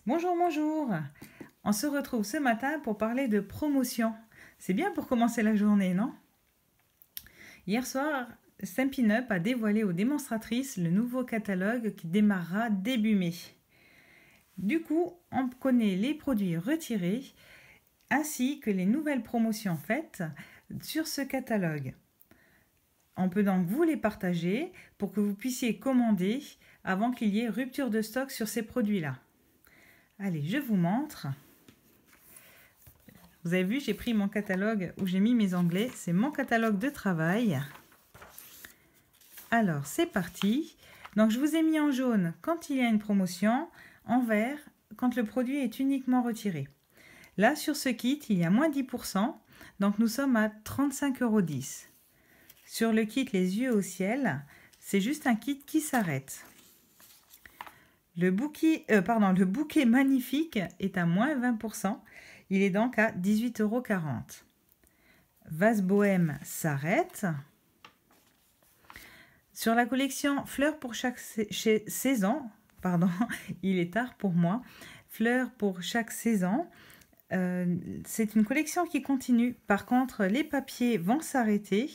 Bonjour, bonjour. On se retrouve ce matin pour parler de promotion. C'est bien pour commencer la journée, non? Hier soir, Stampin' Up a dévoilé aux démonstratrices le nouveau catalogue qui démarrera début mai. Du coup, on connaît les produits retirés ainsi que les nouvelles promotions faites sur ce catalogue. On peut donc vous les partager pour que vous puissiez commander avant qu'il y ait rupture de stock sur ces produits-là. Allez, je vous montre. Vous avez vu, j'ai pris mon catalogue où j'ai mis mes onglets. C'est mon catalogue de travail. Alors, c'est parti. Donc, je vous ai mis en jaune quand il y a une promotion, en vert quand le produit est uniquement retiré. Là, sur ce kit, il y a moins 10%. Donc, nous sommes à 35,10 €. Sur le kit Les yeux au ciel, c'est juste un kit qui s'arrête. Le bouquet magnifique est à moins 20%. Il est donc à 18,40 €. Vase bohème s'arrête. Sur la collection Fleurs pour chaque saison, il est tard pour moi. Fleurs pour chaque saison, c'est une collection qui continue. Par contre, les papiers vont s'arrêter.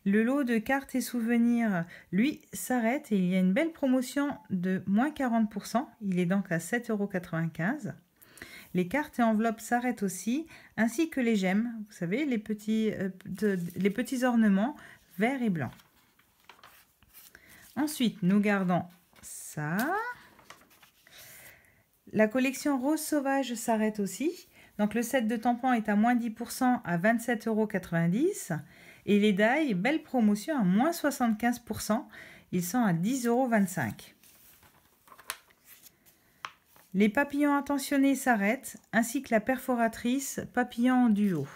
Le lot de cartes et souvenirs, lui, s'arrête et il y a une belle promotion de moins 40%. Il est donc à 7,95 €. Les cartes et enveloppes s'arrêtent aussi, ainsi que les gemmes, vous savez, les petits ornements verts et blancs. Ensuite, nous gardons ça. La collection Rose Sauvage s'arrête aussi. Donc le set de tampons est à moins 10% à 27,90 €. Et les die, belle promotion à moins 75%. Ils sont à 10,25 €. Les papillons intentionnés s'arrêtent, ainsi que la perforatrice papillon en duo.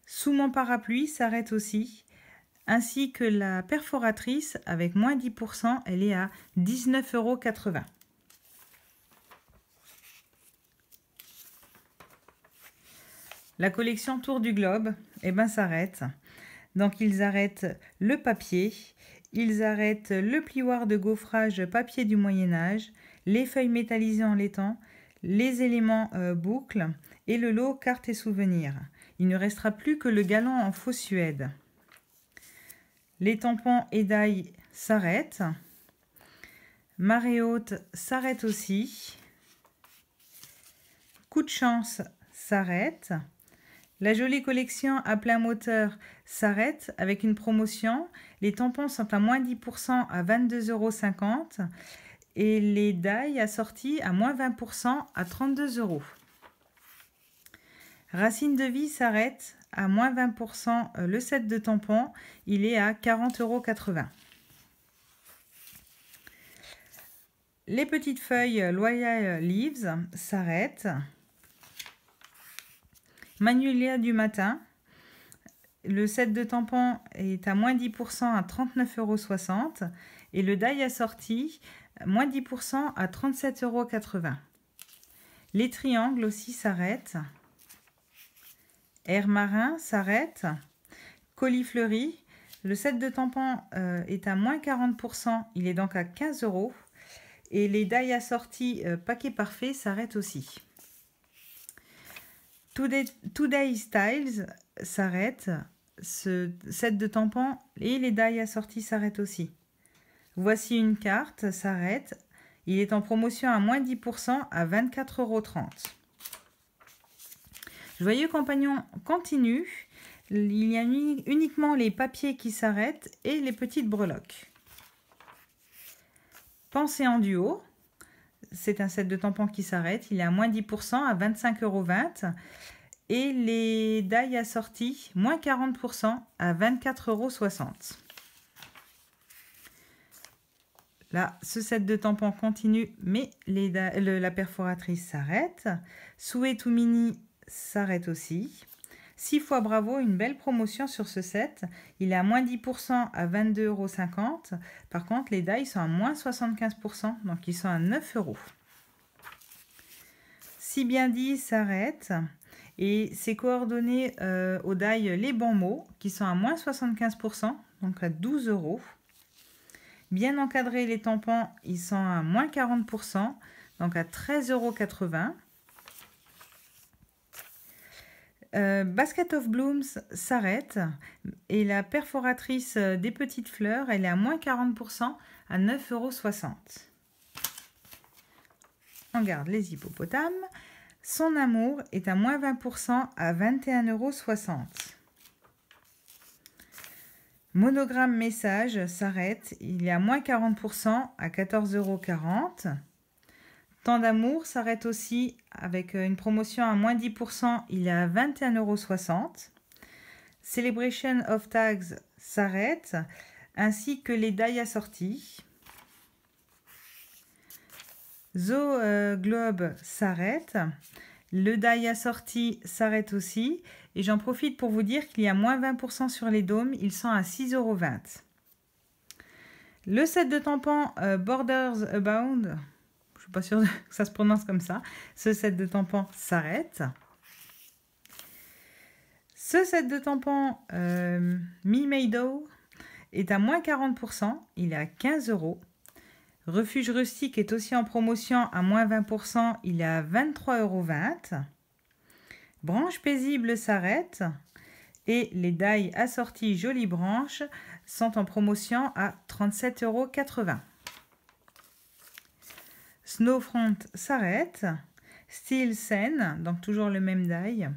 Sous mon parapluie s'arrête aussi, ainsi que la perforatrice avec moins 10%, elle est à 19,80 €. La collection Tour du Globe, s'arrête. Donc ils arrêtent le papier, ils arrêtent le plioir de gaufrage papier du Moyen-Âge, les feuilles métallisées en laiton, les éléments boucles et le lot cartes et souvenirs. Il ne restera plus que le galant en faux suède. Les tampons et die s'arrêtent. Marée haute s'arrête aussi. Coup de chance s'arrête. La jolie collection à plein moteur s'arrête avec une promotion. Les tampons sont à moins 10% à 22,50 € et les die assortis à moins 20% à 32 €. Racine de vie s'arrête à moins 20%. Le set de tampons, il est à 40,80 €. Les petites feuilles Loyal Leaves s'arrêtent. Magnolia du matin, le set de tampons est à moins 10% à 39,60 € et le die assorti, moins 10% à 37,80 €. Les triangles aussi s'arrêtent. Air marin s'arrête. Colis fleuri, le set de tampons est à moins 40%, il est donc à 15 €. Et les die assortis paquet parfait s'arrêtent aussi. Today Styles s'arrête. Ce set de tampons et les die assortis s'arrêtent aussi. Voici une carte, s'arrête. Il est en promotion à moins 10% à 24,30 €. Joyeux compagnon continue. Il y a uniquement les papiers qui s'arrêtent et les petites breloques. Pensée en duo. C'est un set de tampons qui s'arrête. Il est à moins 10% à 25,20 €. Et les die assortis, moins 40% à 24,60 €. Là, ce set de tampons continue, mais la perforatrice s'arrête. Souhait tout mini s'arrête aussi. 6 fois bravo, une belle promotion sur ce set. Il est à moins 10% à 22,50 €. Par contre, les die sont à moins 75%, donc ils sont à 9 €. Si bien dit s'arrête. Et c'est coordonné au die les bons mots qui sont à moins 75%, donc à 12 €. Bien encadrés, les tampons, ils sont à moins 40%, donc à 13,80 €. Basket of Blooms s'arrête et la perforatrice des petites fleurs, elle est à moins 40% à 9,60 €. On garde les hippopotames. Son amour est à moins 20% à 21,60 €. Monogramme message s'arrête, il est à moins 40% à 14,40 €. Temps d'amour s'arrête aussi avec une promotion à moins 10%, il est à 21,60 €. Celebration of Tags s'arrête, ainsi que les die assortis. Zoo Globe s'arrête. Le die assorti s'arrête aussi. Et j'en profite pour vous dire qu'il y a moins 20% sur les dômes. Ils sont à 6,20 €. Le set de tampons Borders Abound, je ne suis pas sûre que ça se prononce comme ça. Ce set de tampons s'arrête. Ce set de tampons Me-Mado est à moins 40%. Il est à 15 €. Refuge rustique est aussi en promotion à moins 20%, il est à 23,20 €. Branche paisible s'arrête et les die assortis Jolie Branche sont en promotion à 37,80 €. Snowfront s'arrête. Steel Sen, donc toujours le même die.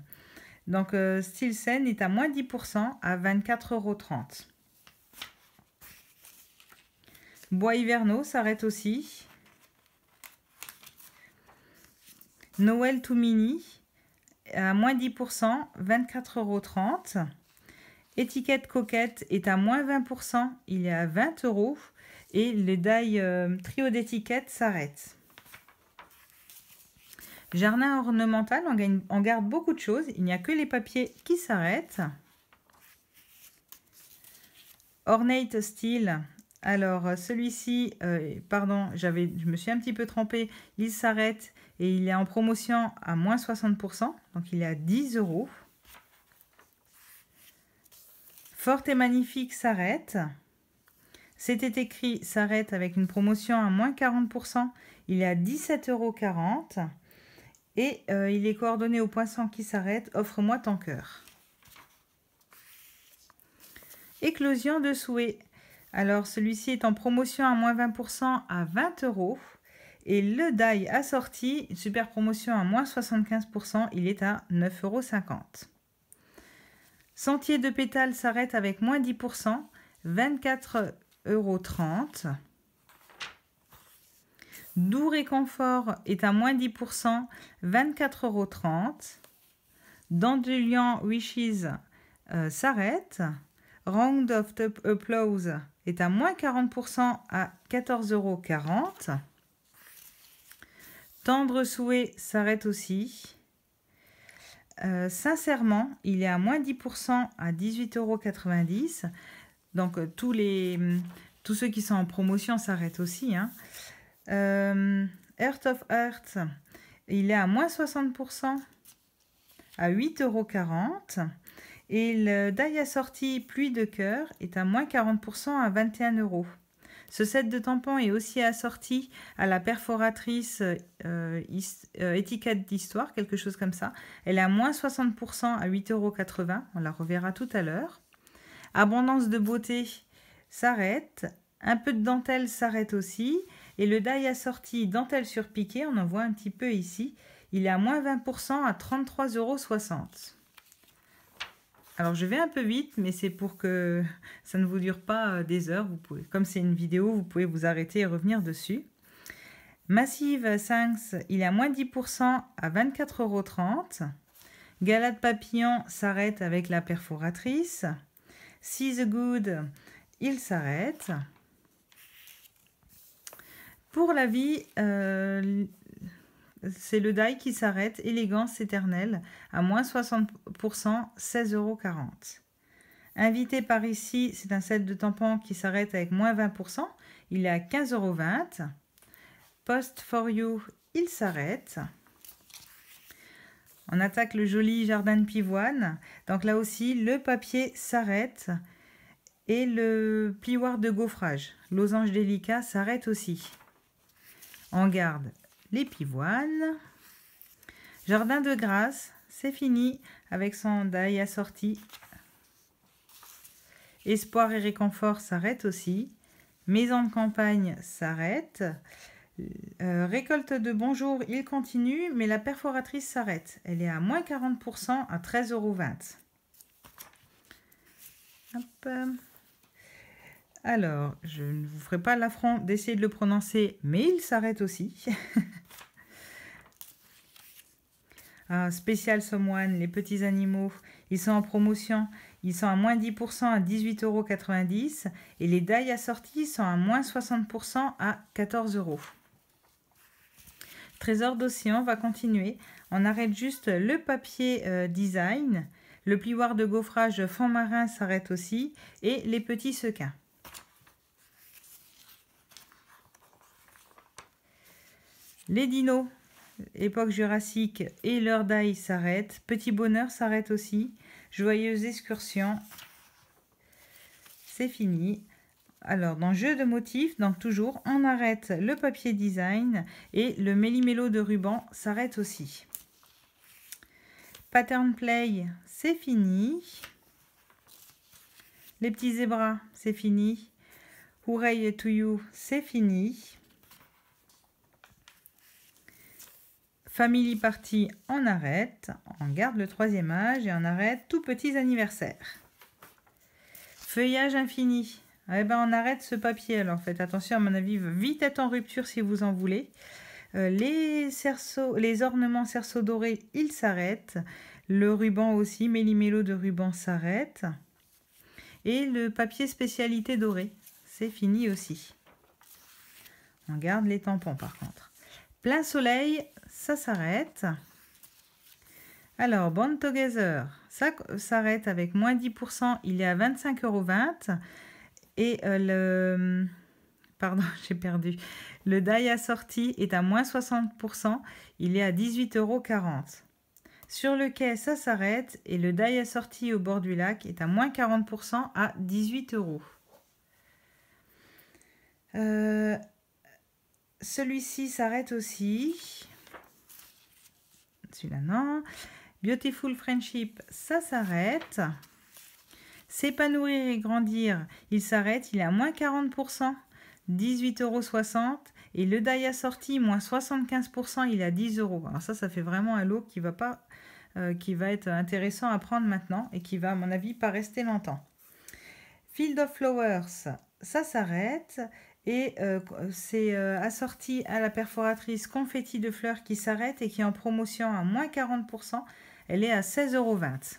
Donc Steel Sen est à moins 10% à 24,30 €. Bois hivernaux s'arrête aussi. Noël tout mini à moins 10%, 24,30 €. Étiquette coquette est à moins 20%, il est à 20 €. Et le die trio d'étiquettes s'arrête. Jardin ornemental, on garde beaucoup de choses. Il n'y a que les papiers qui s'arrêtent. Ornate Steel. Alors, celui-ci, pardon, je me suis un petit peu trompée. Il s'arrête et il est en promotion à moins 60%. Donc, il est à 10 €. Forte et magnifique s'arrête. C'était écrit s'arrête avec une promotion à moins 40%. Il est à 17,40 €. Et il est coordonné au poisson qui s'arrête. Offre-moi ton cœur. Éclosion de souhait. Alors, celui-ci est en promotion à moins 20% à 20 €. Et le die assorti, super promotion à moins 75%, il est à 9,50 €. Sentier de pétales s'arrête avec moins 10%, 24,30 €. Doux Réconfort est à moins 10%, 24,30 €. Dandelion Wishes s'arrête. Round of Applause est à moins 40% à 14,40 €. Tendre Souhait s'arrête aussi. Sincèrement, il est à moins 10% à 18,90 €. Donc, tous ceux qui sont en promotion s'arrêtent aussi. Hein. Earth of Heart, il est à moins 60% à 8,40 €. Et le die assorti Pluie de cœur est à moins 40% à 21 €. Ce set de tampons est aussi assorti à la perforatrice étiquette d'histoire, quelque chose comme ça. Elle est à moins 60% à 8,80 €. On la reverra tout à l'heure. Abondance de beauté s'arrête. Un peu de dentelle s'arrête aussi. Et le die assorti dentelle sur piqué, on en voit un petit peu ici. Il est à moins 20% à 33,60 €. Alors, je vais un peu vite, mais c'est pour que ça ne vous dure pas des heures. Comme c'est une vidéo, vous pouvez vous arrêter et revenir dessus. Massive Sanks, il est à moins 10% à 24,30 €. Galade Papillon s'arrête avec la perforatrice. See the Good, il s'arrête. Pour la vie, c'est le die qui s'arrête, Élégance éternelle, à moins 60%, 16,40 €. Invité par ici, c'est un set de tampons qui s'arrête avec moins 20%, il est à 15,20 €. Post for you, il s'arrête. On attaque le joli jardin de pivoine. Donc là aussi, le papier s'arrête. Et le plioir de gaufrage, losange délicat, s'arrête aussi. On garde les pivoines. Jardin de grâce, c'est fini avec son die assorti. Espoir et réconfort s'arrête aussi. Maison de campagne s'arrête. Récolte de bonjour, il continue, mais la perforatrice s'arrête. Elle est à moins 40% à 13,20 €. Alors, je ne vous ferai pas l'affront d'essayer de le prononcer, mais il s'arrête aussi. Spécial Someone, les petits animaux, ils sont en promotion. Ils sont à moins 10% à 18,90 € et les die assortis sont à moins 60% à 14 €. Trésor d'océan va continuer. On arrête juste le papier design. Le plioir de gaufrage fond marin s'arrête aussi et les petits sequins. Les dinos, époque jurassique et leur die s'arrêtent. Petit bonheur s'arrête aussi. Joyeuse excursion, c'est fini. Alors, dans jeu de motifs, donc toujours, on arrête le papier design et le méli-mélo de ruban s'arrête aussi. Pattern play, c'est fini. Les petits zébras, c'est fini. Hooray to you, c'est fini. Family party, on arrête. On garde le 3e âge et on arrête tout petits anniversaires. Feuillage infini. Eh ben, on arrête ce papier. Alors faites attention, à mon avis, va vite être en rupture si vous en voulez. Les ornements cerceaux dorés, ils s'arrêtent. Le ruban aussi, méli-mélo de ruban s'arrête. Et le papier spécialité doré, c'est fini aussi. On garde les tampons par contre. Plein soleil, ça s'arrête. Alors, Bond Together, ça s'arrête avec moins 10%, il est à 25,20 €. Et pardon, j'ai perdu. Le die assorti est à moins 60%, il est à 18,40 €. Sur le quai, ça s'arrête et le die assorti au bord du lac est à moins 40% à 18 €. Celui-ci s'arrête aussi. Celui-là, non. Beautiful Friendship, ça s'arrête. S'épanouir et grandir, il s'arrête, il est à moins 40%, 18,60 €. Et le die assorti, moins 75%, il est à 10 €. Alors ça fait vraiment un lot qui va être intéressant à prendre maintenant et qui va, à mon avis, pas rester longtemps. Field of Flowers, ça s'arrête. Et c'est assorti à la perforatrice confetti de fleurs qui s'arrête et qui est en promotion à moins 40%. Elle est à 16,20 €.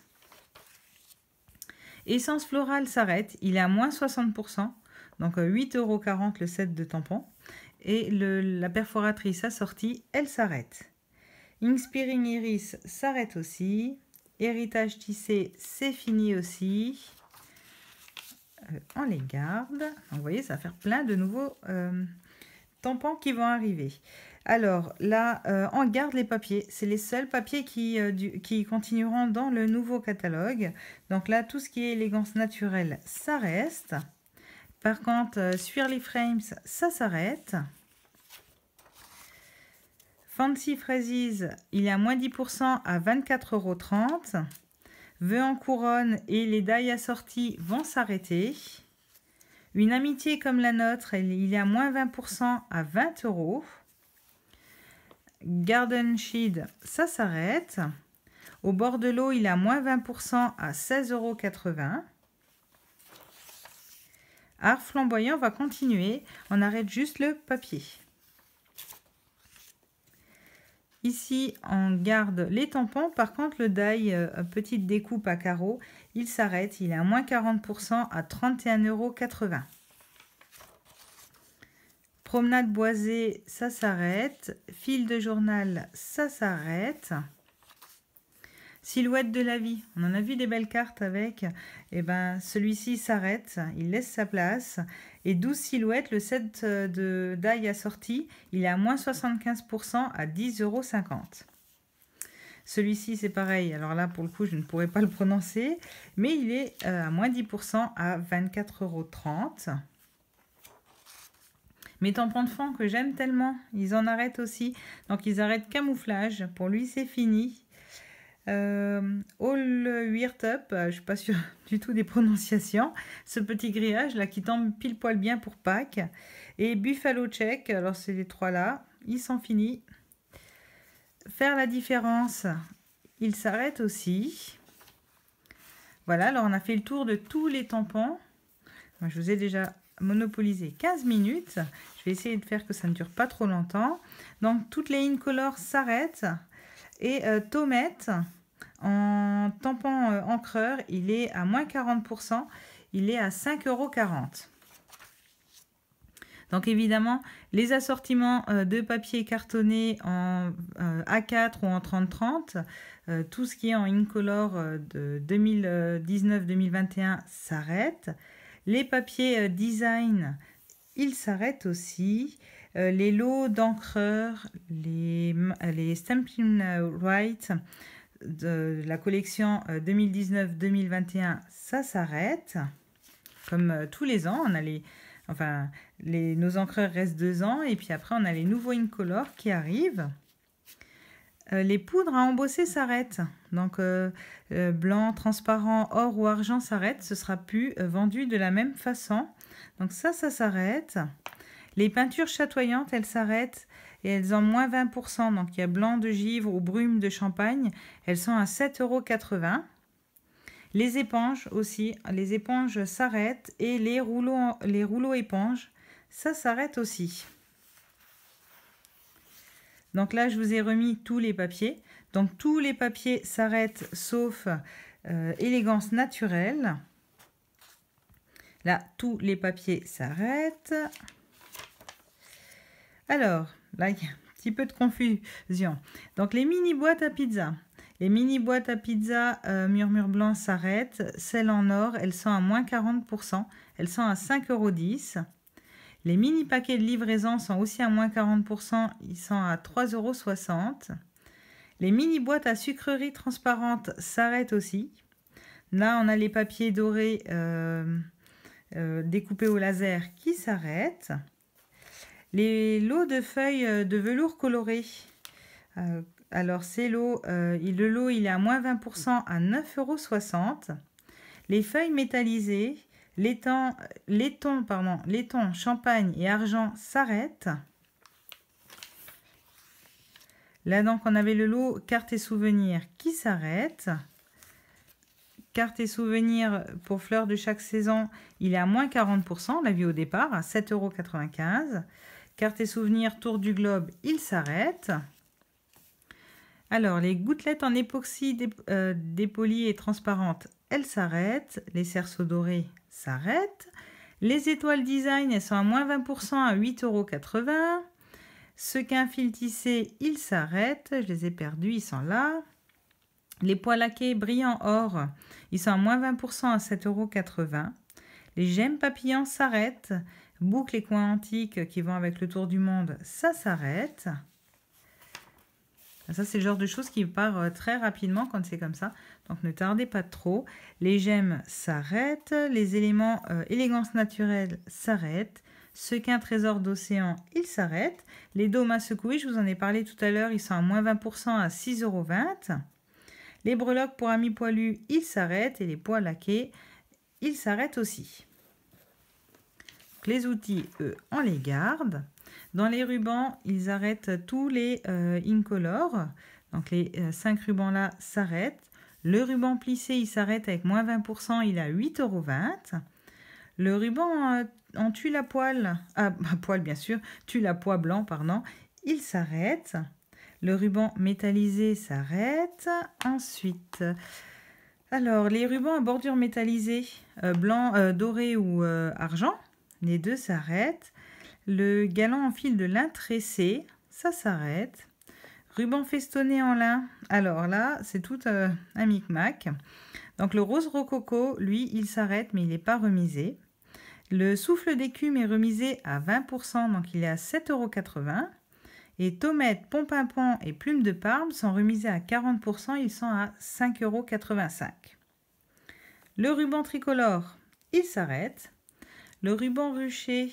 Essence florale s'arrête, il est à moins 60%, donc 8,40 € le set de tampons. Et la perforatrice assortie, elle s'arrête. Inspiring Iris s'arrête aussi. Héritage tissé, c'est fini aussi. On les garde. Donc, vous voyez, ça va faire plein de nouveaux tampons qui vont arriver. Alors là, on garde les papiers. C'est les seuls papiers qui continueront dans le nouveau catalogue. Donc là, tout ce qui est élégance naturelle, ça reste. Par contre, Swirly Frames, ça s'arrête. Fancy Phrases, il est à moins 10% à 24,30 €. Vœux en couronne et les die assortis vont s'arrêter. Une amitié comme la nôtre, il est à moins 20% à 20 €. Garden Shade, ça s'arrête. Au bord de l'eau, il est à moins 20% à 16,80 €. Art flamboyant va continuer. On arrête juste le papier. Ici, on garde les tampons. Par contre, le die petite découpe à carreaux, il s'arrête. Il est à moins 40% à 31,80 €. Promenade boisée, ça s'arrête. Fil de journal, ça s'arrête. Silhouette de la vie, on en a vu des belles cartes avec. Et ben, celui-ci s'arrête, il laisse sa place. Et 12 silhouettes, le set de die assorti, il est à moins 75% à 10,50 €. Celui-ci, c'est pareil. Alors là, pour le coup, je ne pourrais pas le prononcer. Mais il est à moins 10% à 24,30 €. Mes tampons de fond que j'aime tellement, ils en arrêtent aussi. Donc, ils arrêtent camouflage. Pour lui, c'est fini. All Weird Up, je ne suis pas sûre du tout des prononciations. Ce petit grillage là qui tombe pile poil bien pour Pâques. Et Buffalo Check, alors c'est les trois là. Ils sont finis. Faire la différence, il s'arrête aussi. Voilà, alors on a fait le tour de tous les tampons. Moi, je vous ai déjà monopolisé 15 minutes. Je vais essayer de faire que ça ne dure pas trop longtemps. Donc, toutes les Incolor s'arrêtent. Et Tomette, en tampon encreur, il est à moins 40%. Il est à 5,40 €. Donc évidemment, les assortiments de papier cartonné en A4 ou en 30-30, tout ce qui est en Incolor de 2019-2021 s'arrête. Les papiers design, ils s'arrêtent aussi. Les lots d'encreurs, les Stampin' Right de la collection 2019-2021, ça s'arrête. Comme tous les ans, on a nos encreurs restent 2 ans et puis après on a les nouveaux Incolor qui arrivent. Les poudres à embosser s'arrêtent. Donc blanc, transparent, or ou argent s'arrête. Ce sera plus vendu de la même façon. Donc ça s'arrête. Les peintures chatoyantes, elles s'arrêtent et elles ont moins 20%. Donc il y a blanc de givre ou brume de champagne. Elles sont à 7,80 €. Les éponges aussi, les éponges s'arrêtent et les rouleaux éponges, ça s'arrête aussi. Donc là, je vous ai remis tous les papiers. Donc tous les papiers s'arrêtent sauf élégance naturelle. Là, tous les papiers s'arrêtent. Alors, là, il y a un petit peu de confusion. Donc les mini boîtes à pizza. Les mini boîtes à pizza murmure blanc s'arrêtent. Celles en or, elles sont à moins 40%. Elles sont à 5,10 €. Les mini paquets de livraison sont aussi à moins 40%. Ils sont à 3,60 €. Les mini boîtes à sucreries transparentes s'arrêtent aussi. Là, on a les papiers dorés découpés au laser qui s'arrêtent. Les lots de feuilles de velours coloré. Alors, ces lots, le lot, il est à moins 20% à 9,60 €. Les feuilles métallisées, laiton, champagne et argent s'arrêtent. Là, donc, on avait le lot cartes et souvenirs qui s'arrête. Cartes et souvenirs pour fleurs de chaque saison, il est à moins 40%, on l'a vu au départ, à 7,95 €. Cartes et souvenirs tour du globe, il s'arrête. Alors, les gouttelettes en époxy dépolies et transparentes, elles s'arrêtent. Les cerceaux dorés s'arrêtent. Les étoiles design, elles sont à moins 20% à 8,80 €. Sequins fil tissé, ils s'arrêtent. Je les ai perdus, ils sont là. Les pois laqués brillants or, ils sont à moins 20% à 7,80 €. Les gemmes papillons s'arrêtent. Boucles et coins antiques qui vont avec le tour du monde, ça s'arrête. Ça, c'est le genre de choses qui part très rapidement quand c'est comme ça. Donc, ne tardez pas trop. Les gemmes s'arrêtent. Les éléments élégance naturelle s'arrêtent. Sequins trésor d'océan, ils s'arrêtent. Les dômes à secouer, je vous en ai parlé tout à l'heure, ils sont à moins 20% à 6,20 €. Les breloques pour amis poilus, ils s'arrêtent. Et les pois laqués, ils s'arrêtent aussi. Donc, les outils, eux, on les garde. Dans les rubans, ils arrêtent tous les Incolor. Donc, les 5 rubans là s'arrêtent. Le ruban plissé, il s'arrête avec moins 20%, il est à 8,20 €. Le ruban en tulle à poil, bien sûr, tulle à pois blanc, pardon, il s'arrête. Le ruban métallisé s'arrête. Ensuite, alors, les rubans à bordure métallisée, blanc, doré ou argent, les deux s'arrêtent. Le galant en fil de lin tressé, ça s'arrête. Ruban festonné en lin, alors là, c'est tout un micmac. Donc le rose rococo, lui, il s'arrête, mais il n'est pas remisé. Le souffle d'écume est remisé à 20%, donc il est à 7,80 €. Et tomates, pont-pimpon et plumes de Parme sont remisés à 40%, ils sont à 5,85 €. Le ruban tricolore, il s'arrête. Le ruban rucher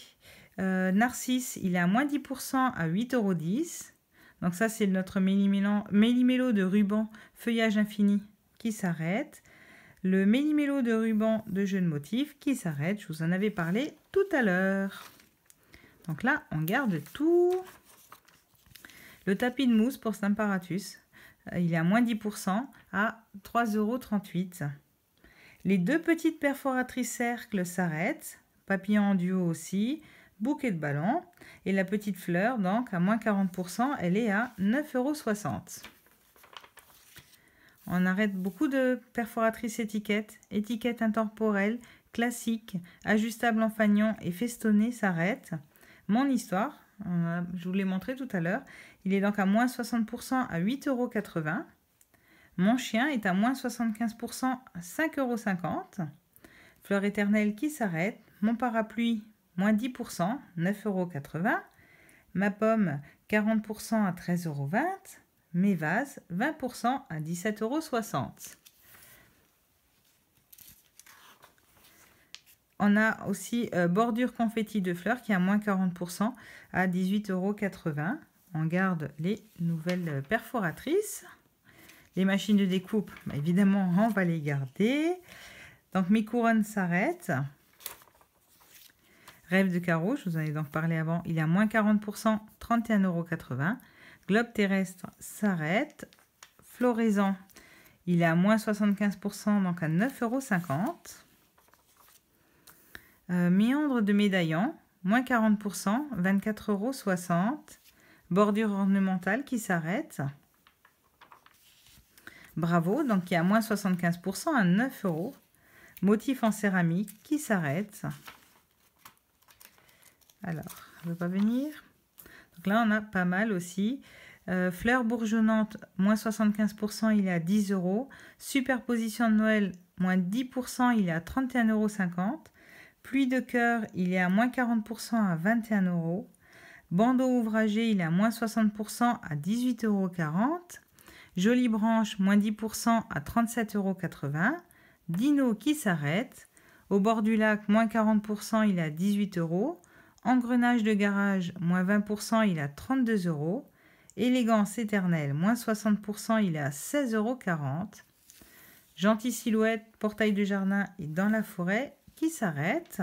Narcisse, il est à moins 10% à 8,10 €. Donc ça, c'est notre méli-mélo de ruban feuillage infini qui s'arrête. Le méli-mélo de ruban de jeu de motifs qui s'arrête. Je vous en avais parlé tout à l'heure. Donc là, on garde tout. Le tapis de mousse pour Stamparatus, il est à moins 10% à 3,38 €. Les deux petites perforatrices cercles s'arrêtent. Papillon en duo aussi. Bouquet de ballon. Et la petite fleur, donc à moins 40%, elle est à 9,60 €. On arrête beaucoup de perforatrices étiquettes. Étiquettes intemporelles, classiques, ajustables en fanion et festonnées s'arrêtent. Mon histoire, je vous l'ai montré tout à l'heure, il est donc à moins 60% à 8,80 €. Mon chien est à moins 75% à 5,50 €. Fleur éternelle qui s'arrête. Mon parapluie, moins 10%, 9,80 €. Ma pomme, 40% à 13,20 €. Mes vases, 20% à 17,60 €. On a aussi bordure confetti de fleurs qui est à moins 40% à 18,80 €. On garde les nouvelles perforatrices. Les machines de découpe, évidemment, on va les garder. Donc mes couronnes s'arrêtent. Rêve de carreau, je vous en ai donc parlé avant, il est à moins 40%, 31,80 €. Globe terrestre s'arrête. Floraison, il est à moins 75%, donc à 9,50 €. Méandre de médaillon, moins 40%, 24,60 €. Bordure ornementale qui s'arrête. Bravo, donc qui est à moins 75% à 9 €. Motif en céramique qui s'arrête. Alors, elle ne veut pas venir. Donc là, on a pas mal aussi. Fleurs bourgeonnantes, moins 75%, il est à 10 €. Superposition de Noël, moins 10%, il est à 31,50 €. Pluie de cœur, il est à moins 40% à 21 €. Bandeau ouvragé, il est à moins 60% à 18,40 €. Jolie branche, moins 10% à 37,80 €. Dino qui s'arrête. Au bord du lac, moins 40%, il est à 18 €. Engrenage de garage, moins 20%, il est à 32 €. Élégance éternelle, moins 60%, il est à 16,40 €. Gentille silhouette, portail de jardin et dans la forêt qui s'arrête.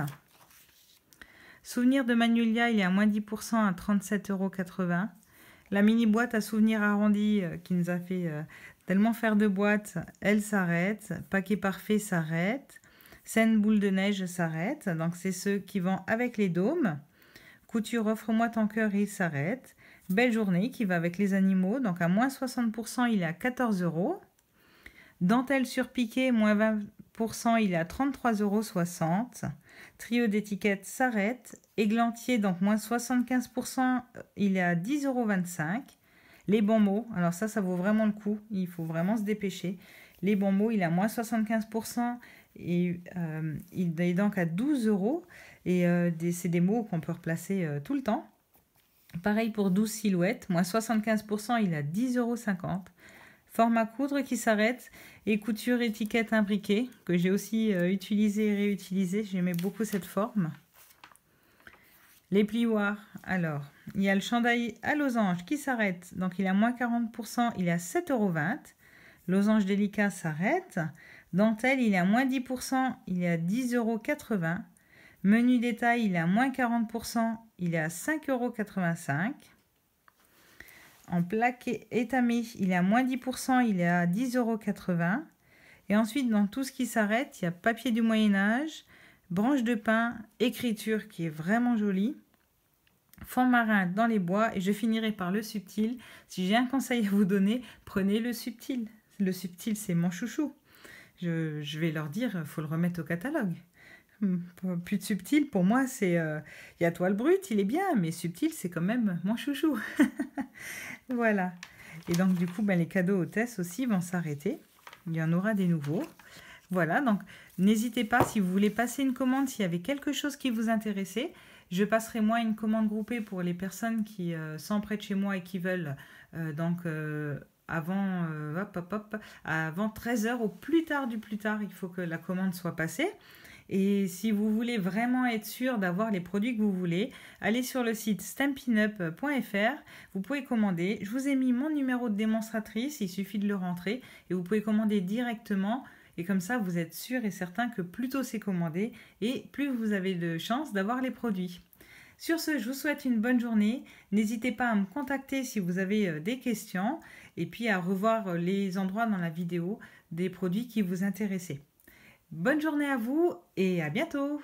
Souvenir de Magnolia, il est à moins 10% à 37,80 €. La mini boîte à souvenirs arrondi qui nous a fait tellement faire de boîtes, elle s'arrête. Paquet parfait s'arrête. Scène boule de neige s'arrête. Donc c'est ceux qui vont avec les dômes. Couture offre-moi ton cœur, il s'arrête. Belle journée qui va avec les animaux. Donc à moins 60%, il est à 14 €. Dentelle surpiquée, moins 20%, il est à 33,60 €. Trio d'étiquettes s'arrête. Églantier, donc moins 75%, il est à 10,25 €. Les bons mots, alors ça vaut vraiment le coup. Il faut vraiment se dépêcher. Les bons mots, il est à moins 75% et il est donc à 12 €. Et c'est des mots qu'on peut replacer tout le temps. Pareil pour 12 silhouettes, moins 75%, il est à 10,50 €. Forme à coudre qui s'arrête et couture étiquette imbriquée que j'ai aussi utilisé et réutilisé. J'aimais beaucoup cette forme. Les plioirs, alors, il y a le chandail à losange qui s'arrête. Donc il est à moins 40%, il est à 7,20 €. Losange délicat s'arrête. Dentelle, il est à moins 10%, il est à 10,80 €. Menu détail, il est à moins 40%, il est à 5,85 €. En plaque étamé, il est à moins 10%, il est à 10,80 €. Et ensuite, dans tout ce qui s'arrête, il y a papier du Moyen-Âge, branche de pin, écriture qui est vraiment jolie, fond marin dans les bois. Et je finirai par le subtil. Si j'ai un conseil à vous donner, prenez le subtil. Le subtil, c'est mon chouchou. Je vais leur dire, il faut le remettre au catalogue. Plus de subtil, pour moi, c'est... Il y a toile brute, il est bien, mais subtil, c'est quand même mon chouchou. Voilà. Et donc, du coup, les cadeaux hôtesses aussi vont s'arrêter. Il y en aura des nouveaux. Voilà, donc n'hésitez pas, si vous voulez passer une commande, s'il y avait quelque chose qui vous intéressait, Je passerai moi une commande groupée pour les personnes qui sont près de chez moi et qui veulent avant 13 heures au plus tard du plus tard, il faut que la commande soit passée. Et si vous voulez vraiment être sûr d'avoir les produits que vous voulez, allez sur le site stampinup.fr, vous pouvez commander. Je vous ai mis mon numéro de démonstratrice, il suffit de le rentrer et vous pouvez commander directement. Et comme ça, vous êtes sûr et certain que plus tôt c'est commandé et plus vous avez de chances d'avoir les produits. Sur ce, je vous souhaite une bonne journée. N'hésitez pas à me contacter si vous avez des questions et puis à revoir les endroits dans la vidéo des produits qui vous intéressaient. Bonne journée à vous et à bientôt!